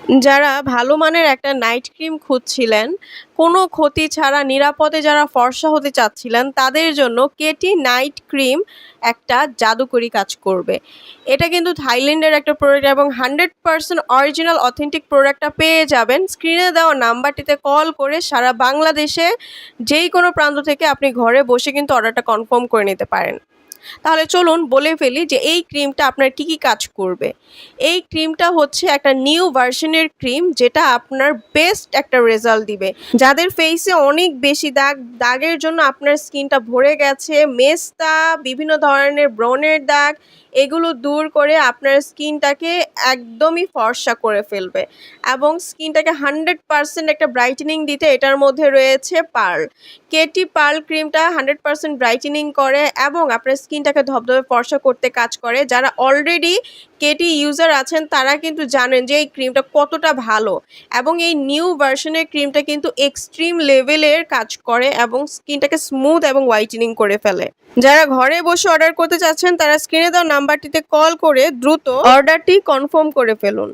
যারা ভালো মানের একটা নাইট ক্রিম খুঁজছিলেন, কোনো ক্ষতি ছাড়া নিরাপদে যারা ফর্সা হতে চাচ্ছিলেন, তাদের জন্য কেটি নাইট ক্রিম একটা জাদুকরি কাজ করবে। এটা কিন্তু থাইল্যান্ডের একটা প্রোডাক্ট এবং 100% অরিজিনাল অথেন্টিক প্রোডাক্টটা পেয়ে যাবেন স্ক্রিনে দেওয়া নাম্বারটিতে কল করে সারা বাংলাদেশে যেই কোনো প্রান্ত থেকে আপনি ঘরে বসে কিন্তু অর্ডারটা কনফার্ম করে নিতে পারেন। তাহলে চলুন বলে ফেলি যে এই ক্রিমটা আপনার কি কাজ করবে। এই ক্রিমটা হচ্ছে একটা নিউ ভার্সনের ক্রিম, যেটা আপনার বেস্ট একটা রেজাল্ট দিবে। যাদের ফেসে অনেক বেশি দাগের জন্য আপনার স্কিনটা ভরে গেছে, মেস্তা, বিভিন্ন ধরনের ব্রণের দাগ, এগুলো দূর করে আপনার স্কিনটাকে একদমই ফর্সা করে ফেলবে এবং স্কিনটাকে 100% একটা ব্রাইটেনিং দিতে এটার মধ্যে রয়েছে পার্ল। কেটি পার্ল ক্রিমটা 100% ব্রাইটেনিং করে এবং আপনার স্কিনটাকে ধবধবে ফর্সা করতে কাজ করে। যারা অলরেডি কেটি ইউজার আছেন তারা কিন্তু জানেন যে এই ক্রিমটা কতটা ভালো, এবং এই নিউ ভার্সনের ক্রিমটা কিন্তু এক্সট্রিম লেভেলের কাজ করে এবং স্কিনটাকে স্মুথ এবং হোয়াইটেনিং করে ফেলে। যারা ঘরে বসে অর্ডার করতে চাচ্ছেন তারা স্ক্রিনে দেওয়া নাম্বারটিতে কল করে দ্রুত অর্ডারটি কনফার্ম করে ফেলুন।